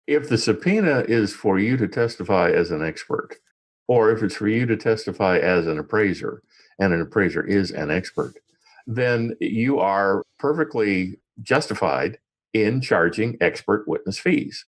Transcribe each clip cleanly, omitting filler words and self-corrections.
If the subpoena is for you to testify as an expert, or if it's for you to testify as an appraiser, and an appraiser is an expert, then you are perfectly justified in charging expert witness fees.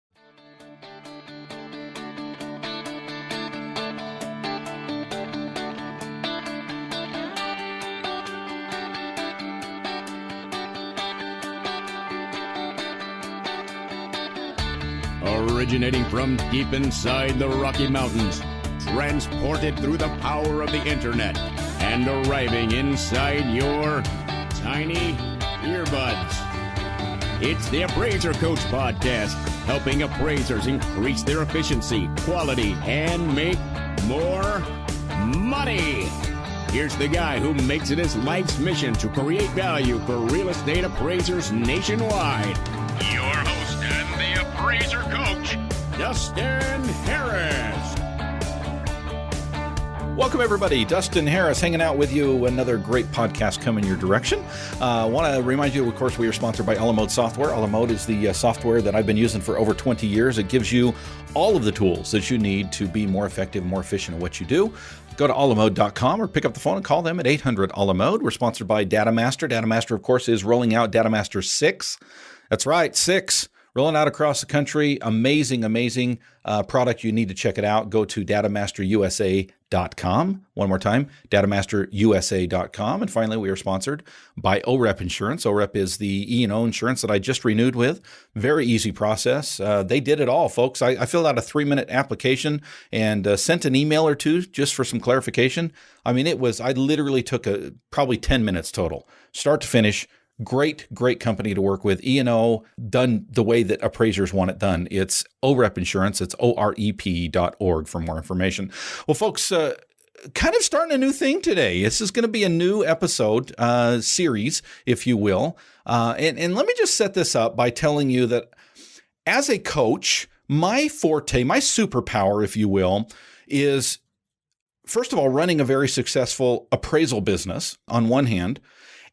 Originating from deep inside the Rocky Mountains, transported through the power of the internet, and arriving inside your tiny earbuds. It's the Appraiser Coach Podcast, helping appraisers increase their efficiency, quality, and make more money. Here's the guy who makes it his life's mission to create value for real estate appraisers nationwide. Your host and the Appraiser Coach, Dustin Harris. Welcome, everybody. Dustin Harris hanging out with you. Another great podcast coming your direction. I want to remind you, of course, we are sponsored by Alamode Software. Alamode is the software that I've been using for over 20 years. It gives you all of the tools that you need to be more effective, more efficient at what you do. Go to alamode.com or pick up the phone and call them at 800-ALAMODE. We're sponsored by DataMaster. DataMaster, of course, is rolling out DataMaster 6. That's right, 6. Rolling out across the country. Amazing product. You need to check it out. Go to datamasterusa.com. One more time, datamasterusa.com. And finally, we are sponsored by OREP Insurance. OREP is the E&O insurance that I just renewed with. Very easy process. They did it all, folks. I filled out a 3-minute application and sent an email or two just for some clarification. I mean, I literally took probably 10 minutes total, start to finish. Great company to work with. E&O done the way that appraisers want it done. It's OREP Insurance. It's OREP.org for more information. Well, folks, kind of starting a new thing today. This is going to be a new episode, series, if you will. And let me just set this up by telling you that as a coach, my forte, my superpower, if you will, is, first of all, running a very successful appraisal business on one hand,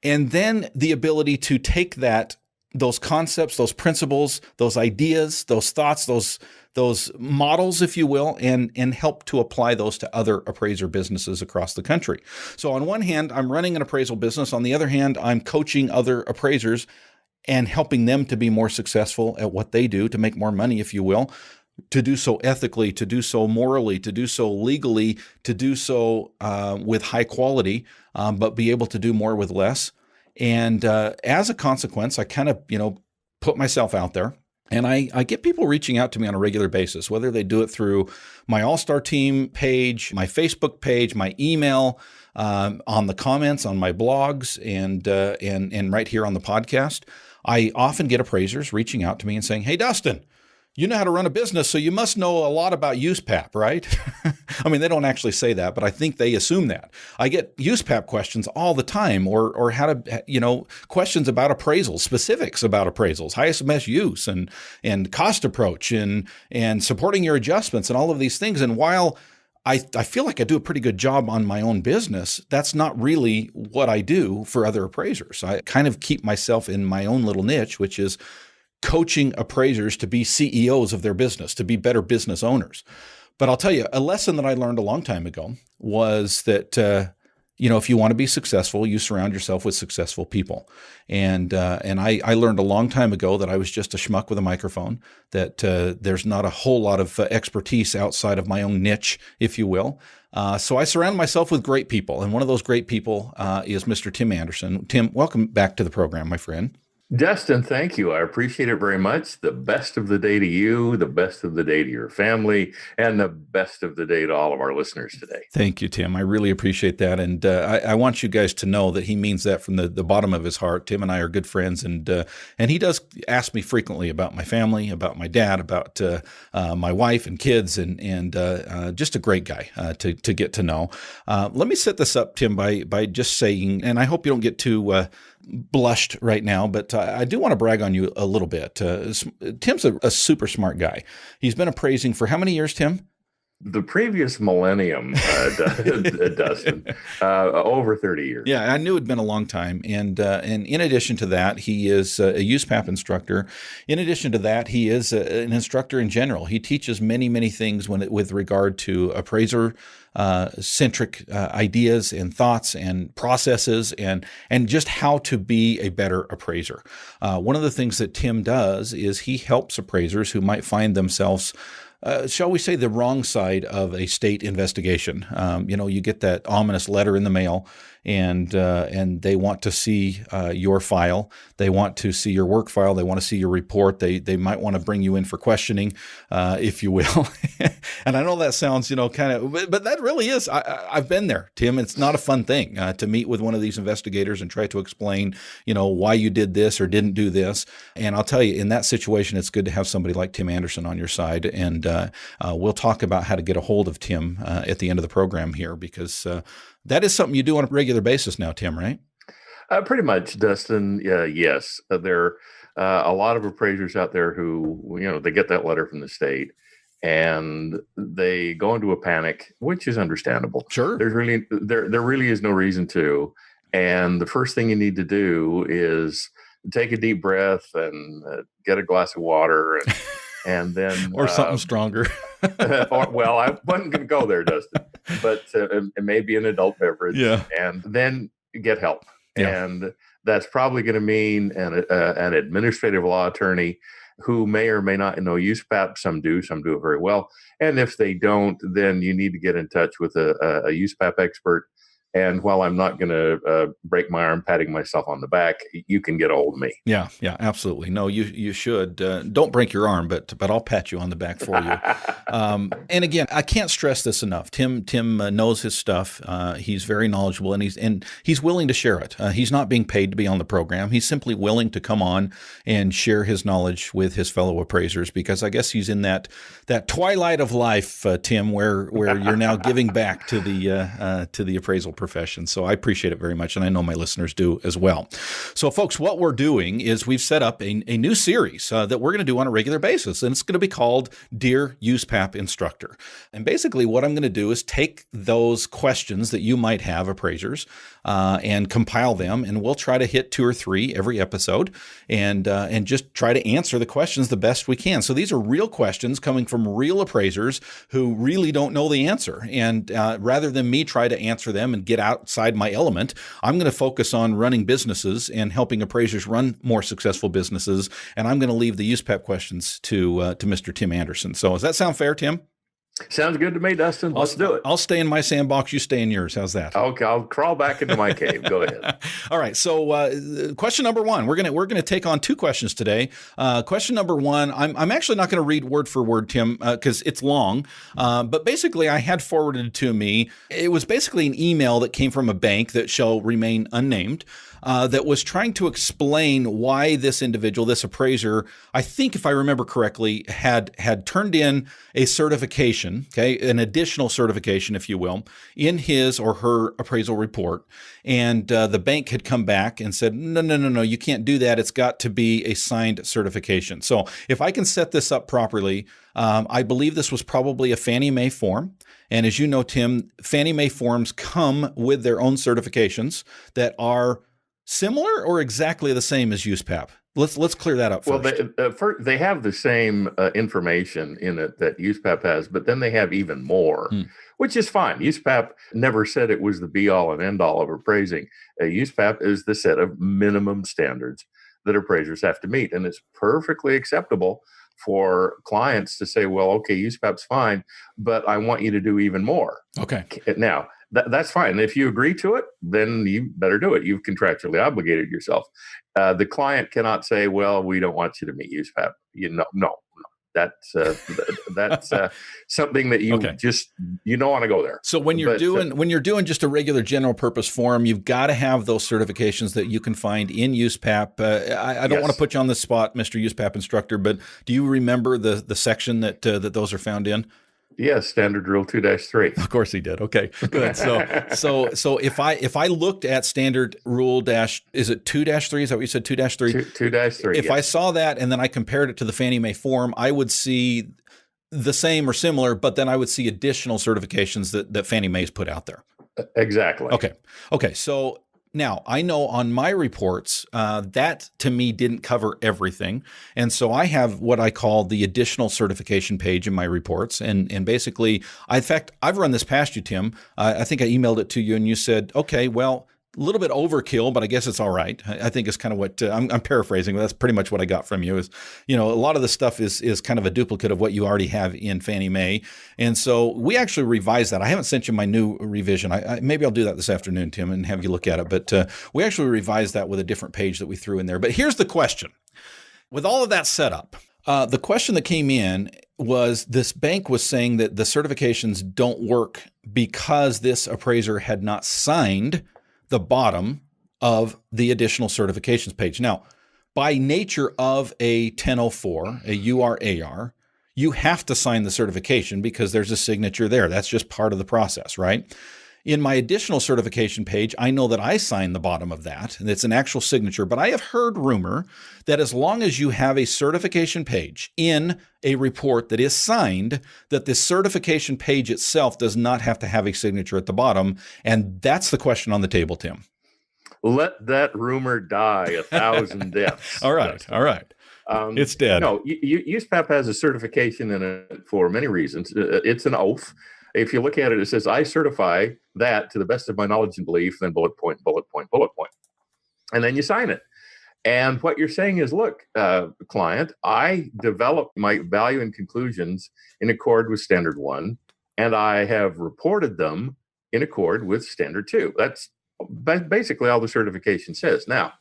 and then the ability to take those concepts, those principles, those ideas, those thoughts, those models, if you will, and help to apply those to other appraiser businesses across the country. So on one hand, I'm running an appraisal business. On the other hand, I'm coaching other appraisers and helping them to be more successful at what they do, to make more money, if you will, to do so ethically, to do so morally, to do so legally, to do so with high quality, but be able to do more with less. And as a consequence, I kind of, put myself out there, and I get people reaching out to me on a regular basis, whether they do it through my All-Star Team page, my Facebook page, my email, on the comments on my blogs, and right here on the podcast. I often get appraisers reaching out to me and saying, "Hey, Dustin, you know how to run a business, so you must know a lot about USPAP, right?" I mean, they don't actually say that, but I think they assume that. I get USPAP questions all the time, or how to, questions about appraisals, specifics about appraisals, highest and best use, and cost approach, and supporting your adjustments, and all of these things. And while I feel like I do a pretty good job on my own business, that's not really what I do for other appraisers. I kind of keep myself in my own little niche, which is coaching appraisers to be CEOs of their business, to be better business owners. But I'll tell you, a lesson that I learned a long time ago was that, if you want to be successful, you surround yourself with successful people. And I learned a long time ago that I was just a schmuck with a microphone, that there's not a whole lot of expertise outside of my own niche, if you will. So I surround myself with great people. And one of those great people is Mr. Tim Andersen. Tim, welcome back to the program, my friend. Dustin, thank you. I appreciate it very much. The best of the day to you, the best of the day to your family, and the best of the day to all of our listeners today. Thank you, Tim. I really appreciate that. And I want you guys to know that he means that from the bottom of his heart. Tim and I are good friends, and he does ask me frequently about my family, about my dad, about my wife and kids, and just a great guy to get to know. Let me set this up, Tim, by just saying, and I hope you don't get too blushed right now, but I do want to brag on you a little bit. Tim's a super smart guy. He's been appraising for how many years, Tim? The previous millennium, Dustin, over 30 years. Yeah, I knew it'd been a long time. And in addition to that, he is a USPAP instructor. In addition to that, he is an instructor in general. He teaches many, many things with regard to appraiser centric ideas and thoughts and processes and just how to be a better appraiser. One of the things that Tim does is he helps appraisers who might find themselves shall we say, the wrong side of a state investigation. You get that ominous letter in the mail, and they want to see your file. They want to see your work file. They want to see your report. They might want to bring you in for questioning, if you will. And I know that sounds, kind of, but that really is. I've been there, Tim. It's not a fun thing to meet with one of these investigators and try to explain, why you did this or didn't do this. And I'll tell you, in that situation, it's good to have somebody like Tim Andersen on your side. And we'll talk about how to get a hold of Tim at the end of the program here, because that is something you do on a regular basis now, Tim, right? Pretty much, Dustin. Yes. There are a lot of appraisers out there who, they get that letter from the state and they go into a panic, which is understandable. Sure. There really is no reason to. And the first thing you need to do is take a deep breath and get a glass of water and then or something stronger. Well, I wasn't going to go there, Dustin, but it may be an adult beverage. Yeah. And then get help. Yeah. And that's probably going to mean an administrative law attorney who may or may not know USPAP. Some do it very well. And if they don't, then you need to get in touch with a USPAP expert. And while I'm not going to break my arm patting myself on the back, you can get a hold of me. Yeah, absolutely. No, you should. Don't break your arm, but I'll pat you on the back for you. And again, I can't stress this enough. Tim knows his stuff. He's very knowledgeable, and he's willing to share it. He's not being paid to be on the program. He's simply willing to come on and share his knowledge with his fellow appraisers, because I guess he's in that twilight of life, Tim, where you're now giving back to the appraisal profession. So I appreciate it very much, and I know my listeners do as well. So folks, what we're doing is we've set up a new series that we're going to do on a regular basis, and it's going to be called Dear USPAP Instructor. And basically what I'm going to do is take those questions that you might have, appraisers, and compile them, and we'll try to hit 2 or 3 every episode and just try to answer the questions the best we can. So these are real questions coming from real appraisers who really don't know the answer. And rather than me try to answer them and get outside my element, I'm going to focus on running businesses and helping appraisers run more successful businesses. And I'm going to leave the USPAP questions to Mr. Tim Andersen. So does that sound fair, Tim? Sounds good to me, Dustin. Let's do it. I'll stay in my sandbox. You stay in yours. How's that? Okay, I'll crawl back into my cave. Go ahead. All right. So question number 1, we're gonna take on 2 questions today. Question number 1, I'm actually not going to read word for word, Tim, because it's long. But basically, I had forwarded to me. It was basically an email that came from a bank that shall remain unnamed. That was trying to explain why this individual, this appraiser, I think if I remember correctly, had turned in a certification, an additional certification, if you will, in his or her appraisal report. And the bank had come back and said, no, you can't do that. It's got to be a signed certification. So if I can set this up properly, I believe this was probably a Fannie Mae form. And as you know, Tim, Fannie Mae forms come with their own certifications that are similar or exactly the same as USPAP? Let's clear that up first. Well, they have the same information in it that USPAP has, but then they have even more, which is fine. USPAP never said it was the be-all and end-all of appraising. USPAP is the set of minimum standards that appraisers have to meet, and it's perfectly acceptable for clients to say, well, okay, USPAP's fine, but I want you to do even more. Okay. Now, that's fine. If you agree to it, then you better do it. You've contractually obligated yourself. The client cannot say, well, we don't want you to meet USPAP. No. That's something that you you don't want to go there. So when you're doing just a regular general purpose form, you've got to have those certifications that you can find in USPAP. I don't want to put you on the spot, Mr. USPAP instructor, but do you remember the section that those are found in? Yes, Standard Rule 2-3. Of course he did. Okay, good. So if I looked at Standard Rule is it 2-3? Is that what you said? 2-3. 2-3. If I saw that and then I compared it to the Fannie Mae form, I would see the same or similar, but then I would see additional certifications that Fannie Mae's put out there. Exactly. Okay. So now I know on my reports, that to me didn't cover everything. And so I have what I call the additional certification page in my reports. And basically, in fact, I've run this past you, Tim. I think I emailed it to you and you said, okay, well, a little bit overkill, but I guess it's all right. I think it's kind of what I'm paraphrasing, but that's pretty much what I got from you is, a lot of the stuff is kind of a duplicate of what you already have in Fannie Mae. And so we actually revised that. I haven't sent you my new revision. Maybe I'll do that this afternoon, Tim, and have you look at it. But we actually revised that with a different page that we threw in there. But here's the question. With all of that set up, the question that came in was this bank was saying that the certifications don't work because this appraiser had not signed the bottom of the additional certifications page. Now, by nature of a 1004, a URAR, you have to sign the certification because there's a signature there. That's just part of the process, right? In my additional certification page, I know that I sign the bottom of that, and it's an actual signature, but I have heard rumor that as long as you have a certification page in a report that is signed, that the certification page itself does not have to have a signature at the bottom, and that's the question on the table, Tim. Let that rumor die 1,000 deaths. All right. It's dead. No, USPAP has a certification in it for many reasons. It's an oath. If you look at it, it says, I certify that to the best of my knowledge and belief, then bullet point, bullet point, bullet point. And then you sign it. And what you're saying is, look, client, I developed my value and conclusions in accord with Standard 1, and I have reported them in accord with Standard 2. That's basically all the certification says. Now,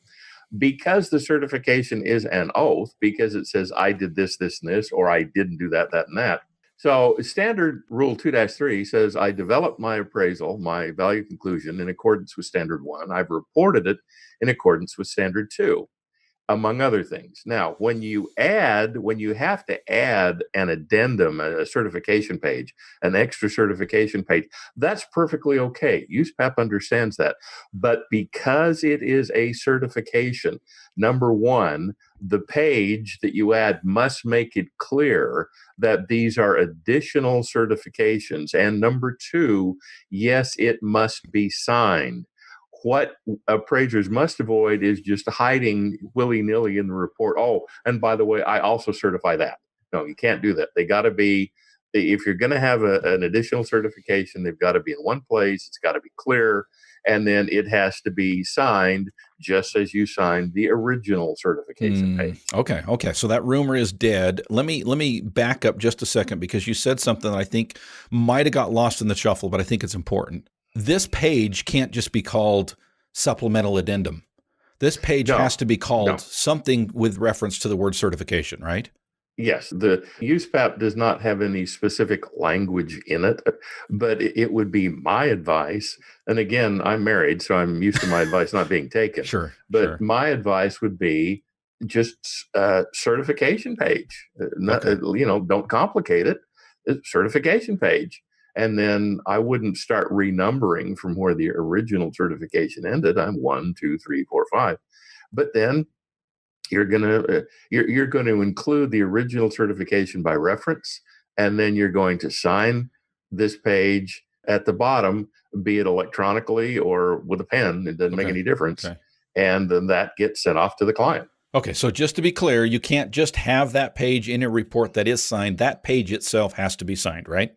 because the certification is an oath, because it says I did this, this, and this, or I didn't do that, that, and that. So Standard Rule 2-3 says I developed my appraisal, my value conclusion in accordance with Standard 1. I've reported it in accordance with Standard 2, among other things. Now, when you have to add an addendum, a certification page, an extra certification page, that's perfectly okay. USPAP understands that. But because it is a certification, number one, the page that you add must make it clear that these are additional certifications. And number two, yes, it must be signed. What appraisers must avoid is just hiding willy-nilly in the report. Oh, and by the way, I also certify that. No, you can't do that. They got to be, if you're going to have an additional certification, they've got to be in one place. It's got to be clear. And then it has to be signed just as you signed the original certification page. Okay. So that rumor is dead. Let me back up just a second, because you said something that I think might have got lost in the shuffle, but I think it's important. This page can't just be called supplemental addendum. This page has to be called something with reference to the word certification, right? Yes, the USPAP does not have any specific language in it, but it would be my advice. And again, I'm married, so I'm used to my advice not being taken. Sure. My advice would be just certification page. Don't complicate it. Certification page. And then I wouldn't start renumbering from where the original certification ended. I'm 1, 2, 3, 4, 5. But then you're going to include the original certification by reference, and then you're going to sign this page at the bottom, be it electronically or with a pen. It doesn't make any difference. Okay. And then that gets sent off to the client. Okay, so just to be clear, you can't just have that page in a report that is signed. That page itself has to be signed, right?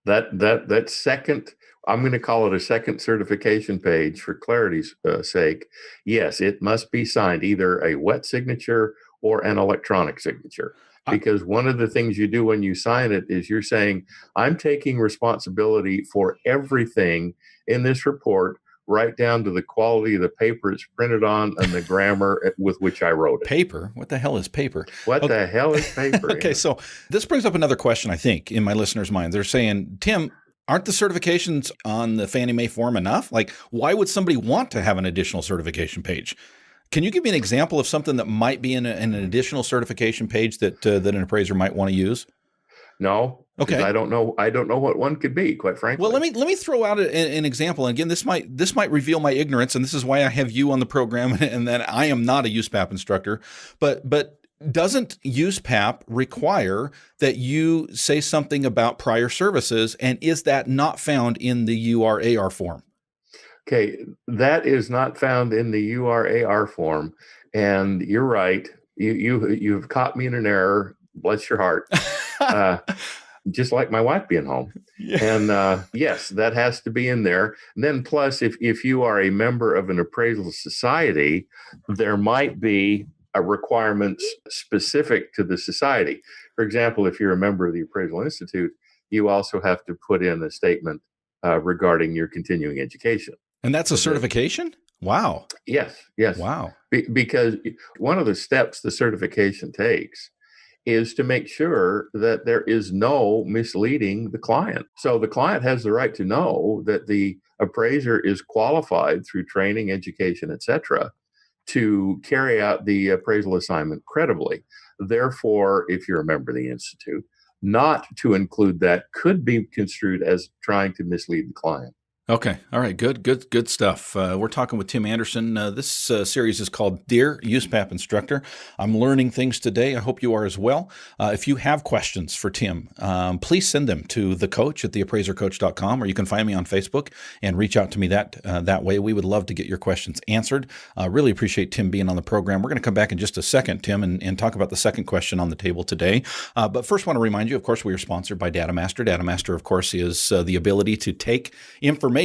That second, I'm going to call it a second certification page for clarity's sake. Yes, it must be signed, either a wet signature or an electronic signature. Because one of the things you do when you sign it is you're saying, I'm taking responsibility for everything in this report, right down to the quality of the paper it's printed on and the grammar with which I wrote it. Paper? What the hell is paper? The hell is paper? Okay, so this brings up another question, I think, in my listeners' minds. They're saying, Tim, aren't the certifications on the Fannie Mae form enough? Like, why would somebody want to have an additional certification page? Can you give me an example of something that might be in an additional certification page that an appraiser might want to use? No. Okay. I don't know what one could be, quite frankly. Well, let me throw out an example. And again, this might reveal my ignorance, and this is why I have you on the program, and that I am not a USPAP instructor. But doesn't USPAP require that you say something about prior services? And is that not found in the URAR form? Okay, that is not found in the URAR form. And you're right. You've caught me in an error. Bless your heart. Just like my wife being home. Yeah. And yes, that has to be in there. And then plus, if you are a member of an appraisal society, there might be a requirements specific to the society. For example, if you're a member of the Appraisal Institute, you also have to put in a statement regarding your continuing education. And that's a certification? Wow. Yes. Wow. Because one of the steps the certification takes is to make sure that there is no misleading the client. So the client has the right to know that the appraiser is qualified through training, education, etc., to carry out the appraisal assignment credibly. Therefore, if you're a member of the Institute, not to include that could be construed as trying to mislead the client. Okay. All right. Good stuff. We're talking with Tim Andersen. This series is called Dear USPAP Instructor. I'm learning things today. I hope you are as well. If you have questions for Tim, please send them to thecoach@theappraisercoach.com, or you can find me on Facebook and reach out to me that way. We would love to get your questions answered. Really appreciate Tim being on the program. We're going to come back in just a second, Tim, and talk about the second question on the table today. But first, want to remind you, of course, we are sponsored by DataMaster. DataMaster, of course, is the ability to take information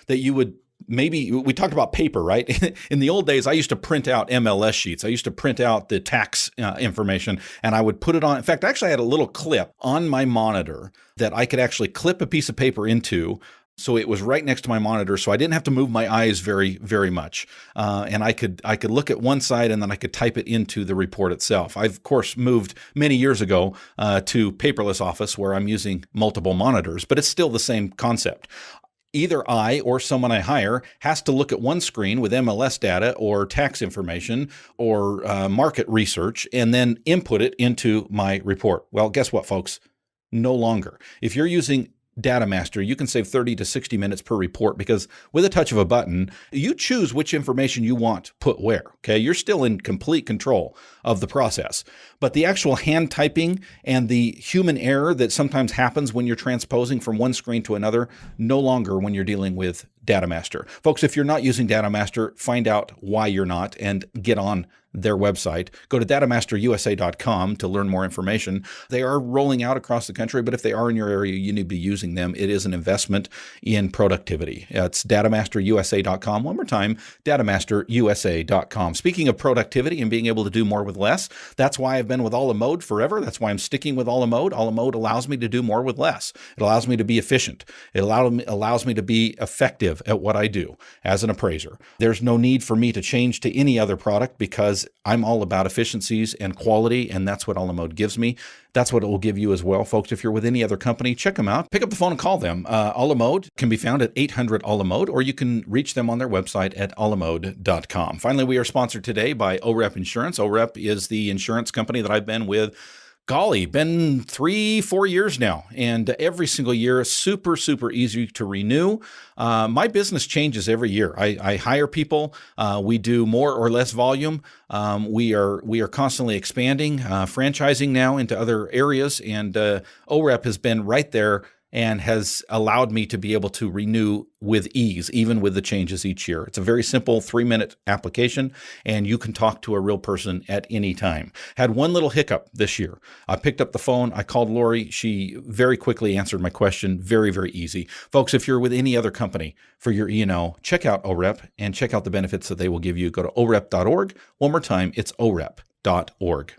that you would maybe, we talked about paper, right? In the old days, I used to print out MLS sheets. I used to print out the tax information, and I would put it on. In fact, actually, I had a little clip on my monitor that I could actually clip a piece of paper into. So it was right next to my monitor, so I didn't have to move my eyes very, very much. And I could look at one side, and then I could type it into the report itself. I've, of course, moved many years ago to paperless office where I'm using multiple monitors, but it's still the same concept. Either I or someone I hire has to look at one screen with MLS data or tax information or market research and then input it into my report. Well, guess what, folks? No longer. If you're using DataMaster, you can save 30 to 60 minutes per report, because with a touch of a button, you choose which information you want put where. Okay, you're still in complete control of the process. But the actual hand typing and the human error that sometimes happens when you're transposing from one screen to another, no longer when you're dealing with DataMaster. Folks, if you're not using DataMaster, find out why you're not and get on their website. Go to datamasterusa.com to learn more information. They are rolling out across the country, but if they are in your area, you need to be using them. It is an investment in productivity. It's datamasterusa.com. One more time, datamasterusa.com. Speaking of productivity and being able to do more with less, that's why I've been with a la mode forever. That's why I'm sticking with a la mode. A la mode allows me to do more with less. It allows me to be efficient. It allows me to be effective at what I do as an appraiser. There's no need for me to change to any other product because I'm all about efficiencies and quality, and that's what a la mode gives me. That's what it will give you as well. Folks, if you're with any other company, check them out. Pick up the phone and call them. A la mode can be found at 800 a la mode, or you can reach them on their website at alamode.com. Finally, we are sponsored today by OREP Insurance. OREP is the insurance company that I've been with, been 3-4 years now. And every single year, super easy to renew. My business changes every year. I hire people. We do more or less volume. We are constantly expanding, franchising now into other areas. And OREP has been right there and has allowed me to be able to renew with ease, even with the changes each year. It's a very simple 3-minute application, and you can talk to a real person at any time. Had one little hiccup this year. I picked up the phone. I called Lori. She very quickly answered my question. Very easy. Folks, if you're with any other company for your E&O, check out OREP and check out the benefits that they will give you. Go to orep.org. One more time, it's orep.org.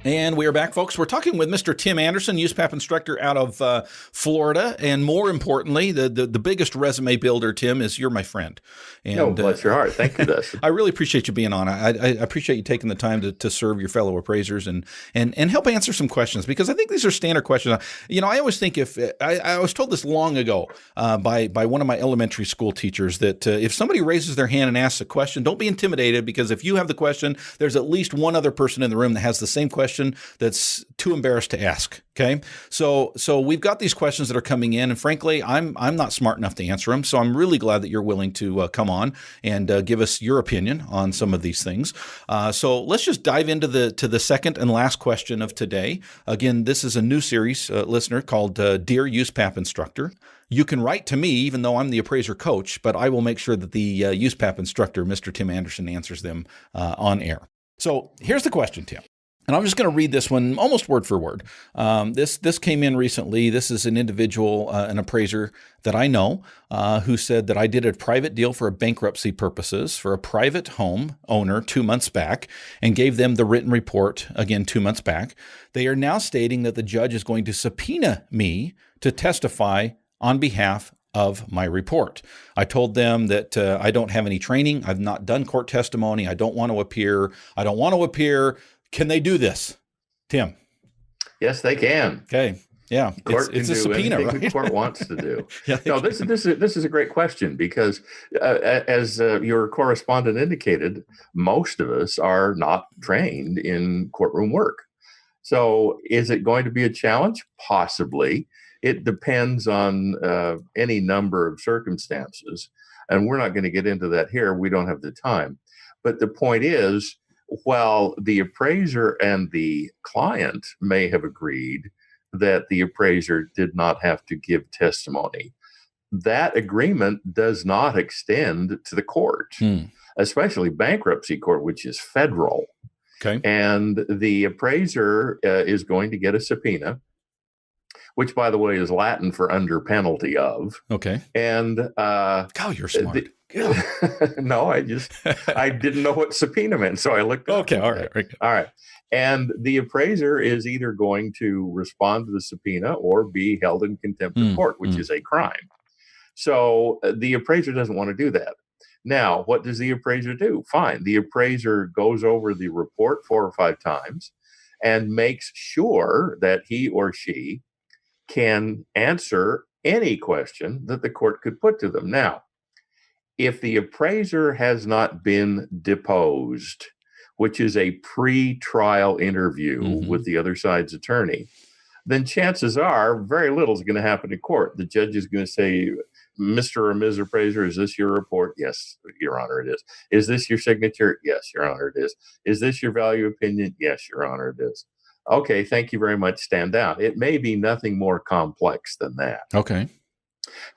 And we are back, folks. We're talking with Mr. Tim Andersen, USPAP instructor out of Florida. And more importantly, the biggest resume builder, Tim, is you're my friend. And, bless your heart. Thank you, Dustin. I really appreciate you being on. I appreciate you taking the time to serve your fellow appraisers and help answer some questions, because I think these are standard questions. I always think I was told this long ago by one of my elementary school teachers that if somebody raises their hand and asks a question, don't be intimidated, because if you have the question, there's at least one other person in the room that has the same question that's too embarrassed to ask. Okay. So we've got these questions that are coming in, and frankly, I'm not smart enough to answer them. So I'm really glad that you're willing to come on and give us your opinion on some of these things. So let's just dive into the second and last question of today. Again, this is a new series, listener, called Dear USPAP Instructor. You can write to me, even though I'm the appraiser coach, but I will make sure that the USPAP instructor, Mr. Tim Andersen, answers them on air. So here's the question, Tim. And I'm just going to read this one almost word for word. This came in recently. This is an individual, an appraiser that I know, who said that I did a private deal for bankruptcy purposes for a private home owner 2 months back and gave them the written report again 2 months back. They are now stating that the judge is going to subpoena me to testify on behalf of my report. I told them that I don't have any training. I've not done court testimony. I don't want to appear. Can they do this, Tim? Yes, they can. Okay. Yeah. It's a subpoena, right? The court wants to do. Yeah, no, this is a great question, because as your correspondent indicated, most of us are not trained in courtroom work. So is it going to be a challenge? Possibly. It depends on any number of circumstances. And we're not going to get into that here. We don't have the time. But the point is, while the appraiser and the client may have agreed that the appraiser did not have to give testimony, that agreement does not extend to the court, especially bankruptcy court, which is federal. Okay. And the appraiser is going to get a subpoena, which, by the way, is Latin for under penalty of. Okay. And God, you're smart. No, I didn't know what subpoena meant, so I looked. Okay, all right. All right. And the appraiser is either going to respond to the subpoena or be held in contempt of court, which is a crime. So the appraiser doesn't want to do that. Now, what does the appraiser do? Fine. The appraiser goes over the report 4 or 5 times and makes sure that he or she can answer any question that the court could put to them. Now, if the appraiser has not been deposed, which is a pre-trial interview with the other side's attorney, then chances are very little is going to happen in court. The judge is going to say, Mr. or Ms. Appraiser, is this your report? Yes, Your Honor, it is. Is this your signature? Yes, Your Honor, it is. Is this your value opinion? Yes, Your Honor, it is. Okay, thank you very much. Stand down. It may be nothing more complex than that. Okay.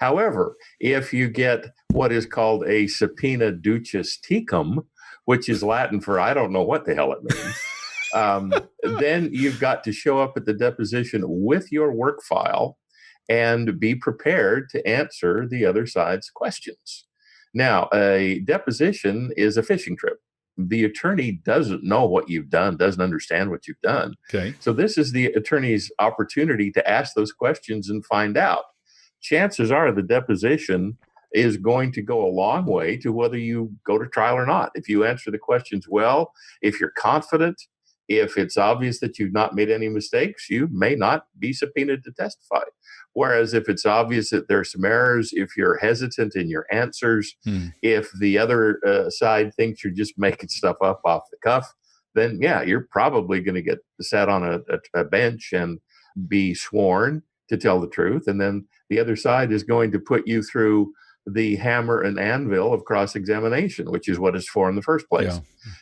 However, if you get what is called a subpoena ducis tecum, which is Latin for I don't know what the hell it means, then you've got to show up at the deposition with your work file and be prepared to answer the other side's questions. Now, a deposition is a fishing trip. The attorney doesn't know what you've done, doesn't understand what you've done. Okay. So this is the attorney's opportunity to ask those questions and find out. Chances are the deposition is going to go a long way to whether you go to trial or not. If you answer the questions well, if you're confident, if it's obvious that you've not made any mistakes, you may not be subpoenaed to testify. Whereas if it's obvious that there are some errors, if you're hesitant in your answers, if the other side thinks you're just making stuff up off the cuff, then yeah, you're probably going to get sat on a bench and be sworn to tell the truth. And then the other side is going to put you through the hammer and anvil of cross-examination, which is what it's for in the first place. Yeah.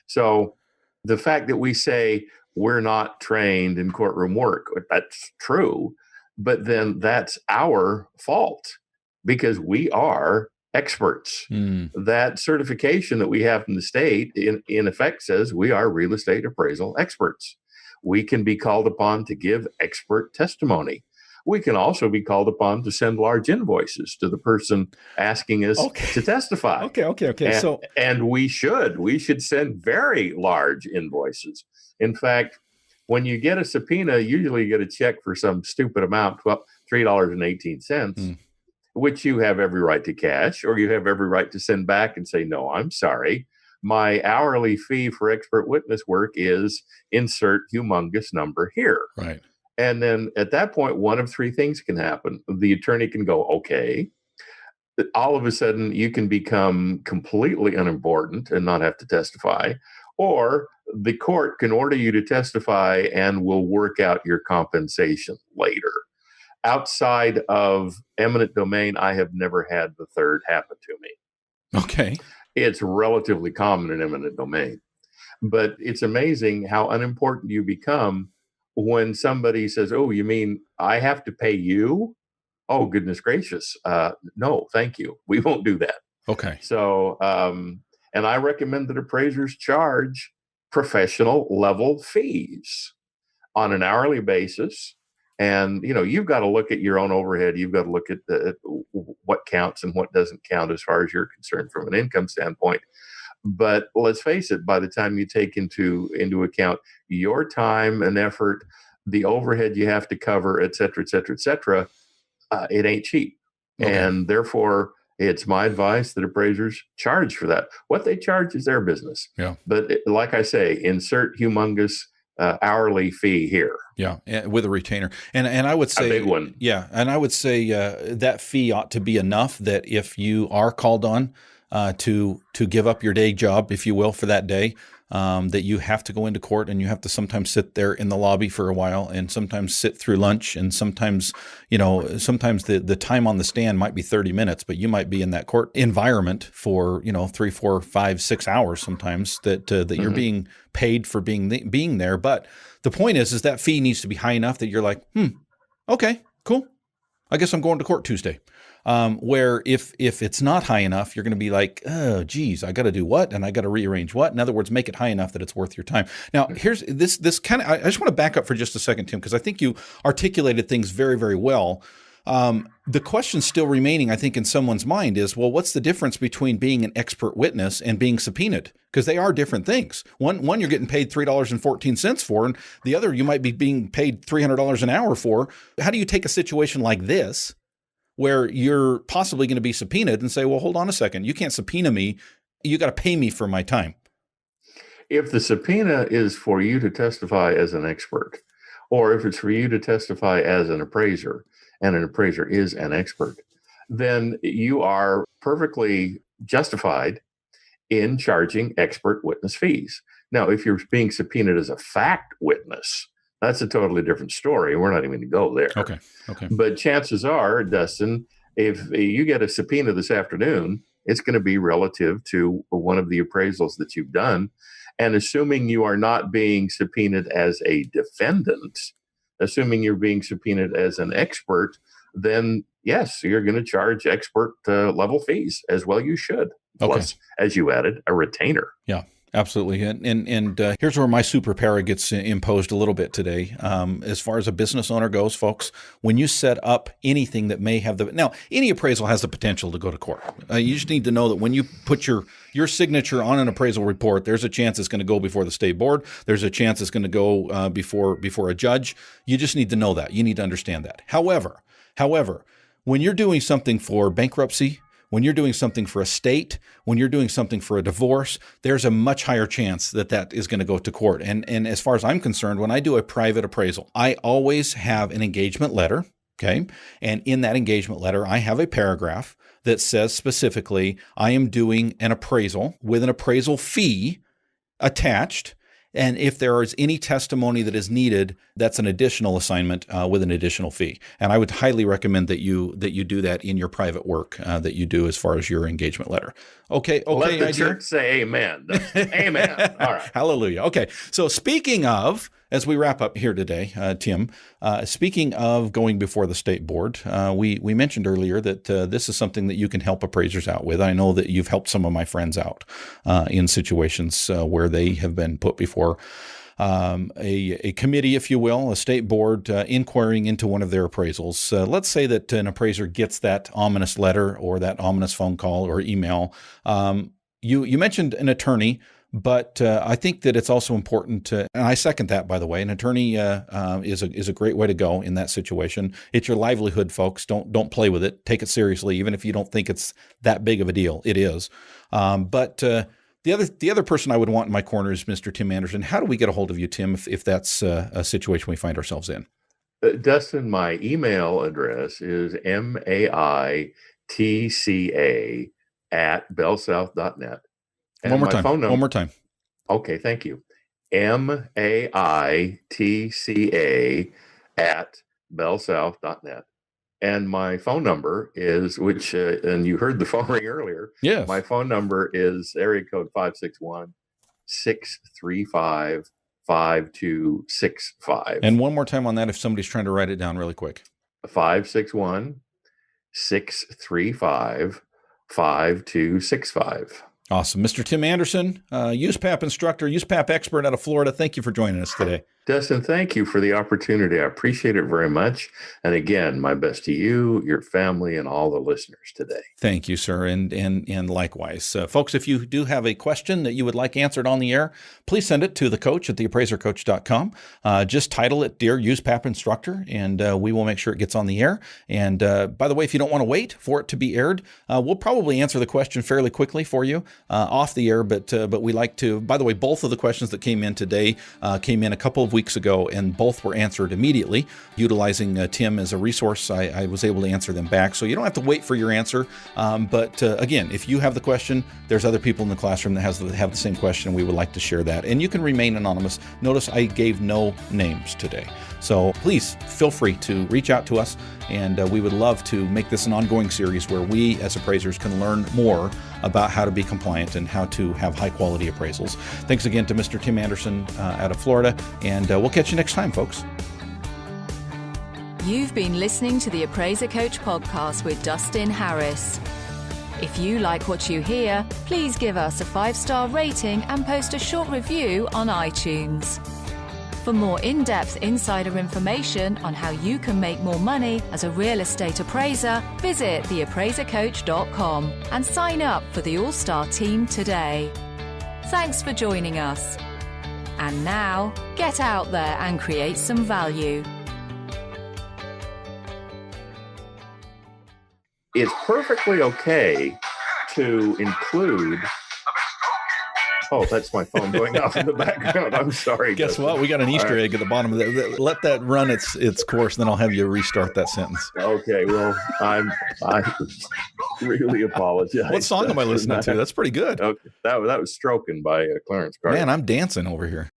So the fact that we say we're not trained in courtroom work, that's true, but then that's our fault because we are experts. That certification that we have from the state in effect says we are real estate appraisal experts. We can be called upon to give expert testimony. We can also be called upon to send large invoices to the person asking us to testify. Okay. And we should send very large invoices. In fact, When you get a subpoena, usually you get a check for some stupid amount, $3.18, which you have every right to cash, or you have every right to send back and say, no, I'm sorry. My hourly fee for expert witness work is insert humongous number here. Right. And then at that point, one of three things can happen. The attorney can go, okay. All of a sudden, you can become completely unimportant and not have to testify. Or the court can order you to testify and will work out your compensation later. Outside of eminent domain, I have never had the third happen to me. Okay. It's relatively common in eminent domain. But it's amazing how unimportant you become when somebody says, oh, you mean I have to pay you? Oh, goodness gracious. No, thank you. We won't do that. Okay. So, and I recommend that appraisers charge professional level fees on an hourly basis. And, you've got to look at your own overhead. You've got to look at what counts and what doesn't count as far as you're concerned from an income standpoint. But let's face it, by the time you take into account your time and effort, the overhead you have to cover, et cetera, et cetera, et cetera, it ain't cheap. Okay. And therefore, it's my advice that appraisers charge for that. What they charge is their business. Yeah. But like I say, insert humongous hourly fee here. Yeah, with a retainer. And I would say a big one. Yeah, and I would say that fee ought to be enough that if you are called on to give up your day job, if you will, for that day, that you have to go into court and you have to sometimes sit there in the lobby for a while and sometimes sit through lunch, and sometimes the time on the stand might be 30 minutes, but you might be in that court environment for 3, 4, 5, 6 hours sometimes that you're being paid for being there. But the point is that fee needs to be high enough that you're like, okay, cool. I guess I'm going to court Tuesday. Where if it's not high enough, you're going to be like, oh, geez, I got to do what? And I got to rearrange what? In other words, make it high enough that it's worth your time. Now, here's this kind of, I just want to back up for just a second, Tim, because I think you articulated things very, very well. The question still remaining, I think, in someone's mind is, well, what's the difference between being an expert witness and being subpoenaed? Because they are different things. One you're getting paid $3.14 for, and the other you might be being paid $300 an hour for. How do you take a situation like this, where you're possibly going to be subpoenaed, and say, well, hold on a second, you can't subpoena me. You got to pay me for my time. If the subpoena is for you to testify as an expert, or if it's for you to testify as an appraiser, and an appraiser is an expert, then you are perfectly justified in charging expert witness fees. Now, if you're being subpoenaed as a fact witness, that's a totally different story. We're not even going to go there. Okay. But chances are, Dustin, if you get a subpoena this afternoon, it's going to be relative to one of the appraisals that you've done. And assuming you are not being subpoenaed as a defendant, assuming you're being subpoenaed as an expert, then yes, you're going to charge expert level fees, as well you should. Okay. Plus, as you added, a retainer. Yeah. Absolutely. And here's where my super para gets imposed a little bit today. As far as a business owner goes, folks, when you set up anything that may have now, any appraisal has the potential to go to court. You just need to know that when you put your signature on an appraisal report, there's a chance it's going to go before the state board. There's a chance it's going to go before a judge. You just need to know that. You need to understand that. However, when you're doing something for bankruptcy, when you're doing something for a estate, when you're doing something for a divorce, there's a much higher chance that is going to go to court. And as far as I'm concerned, when I do a private appraisal, I always have an engagement letter, okay? And in that engagement letter, I have a paragraph that says specifically, I am doing an appraisal with an appraisal fee attached. And if there is any testimony that is needed, that's an additional assignment with an additional fee. And I would highly recommend that you do that in your private work that you do as far as your engagement letter. Okay. Let the church say amen. Amen. All right. Hallelujah. Okay. So speaking of, as we wrap up here today, Tim, speaking of going before the state board, we mentioned earlier that this is something that you can help appraisers out with. I know that you've helped some of my friends out in situations where they have been put before a committee, if you will, a state board inquiring into one of their appraisals. Let's say that an appraiser gets that ominous letter or that ominous phone call or email. You mentioned an attorney, But I think that it's also important to, and I second that, by the way, an attorney is a great way to go in that situation. It's your livelihood, folks. Don't play with it. Take it seriously, even if you don't think it's that big of a deal. It is. But the other person I would want in my corner is Mr. Tim Andersen. How do we get a hold of you, Tim, if that's a situation we find ourselves in? Dustin, my email address is maitca@bellsouth.net. And One more my time. phone number, One more time. Okay, thank you. maitca@bellsouth.net. And my phone number is, which, and you heard the phone ring earlier. Yes. My phone number is area code 561-635-5265. And one more time on that if somebody's trying to write it down really quick. 561-635-5265. Awesome. Mr. Tim Andersen, USPAP instructor, USPAP expert out of Florida. Thank you for joining us today. Dustin, thank you for the opportunity. I appreciate it very much. And again, my best to you, your family, and all the listeners today. Thank you, sir. And likewise. Folks, if you do have a question that you would like answered on the air, please send it to the coach at theappraisercoach.com. Just title it Dear USPAP Instructor, and we will make sure it gets on the air. And by the way, if you don't want to wait for it to be aired, we'll probably answer the question fairly quickly for you off the air. But we like to, by the way, both of the questions that came in today came in a couple of weeks ago, and both were answered immediately. Utilizing Tim as a resource, I was able to answer them back. So you don't have to wait for your answer. But again, if you have the question, there's other people in the classroom that have the same question. We would like to share that. And you can remain anonymous. Notice I gave no names today. So please feel free to reach out to us. And we would love to make this an ongoing series where we as appraisers can learn more about how to be compliant and how to have high quality appraisals. Thanks again to Mr. Tim Andersen out of Florida. And we'll catch you next time, folks. You've been listening to the Appraiser Coach podcast with Dustin Harris. If you like what you hear, please give us a 5-star rating and post a short review on iTunes. For more in-depth insider information on how you can make more money as a real estate appraiser, visit theappraisercoach.com and sign up for the All-Star team today. Thanks for joining us. And now, get out there and create some value. It's perfectly okay to include. Oh, that's my phone going off in the background. I'm sorry. Guess what? We got an Easter egg at the bottom of that. Let that run its course, then I'll have you restart that sentence. Okay. Well, I really apologize. What song am I listening to? That's pretty good. Okay. That was Stroking by Clarence Carter. Man, I'm dancing over here.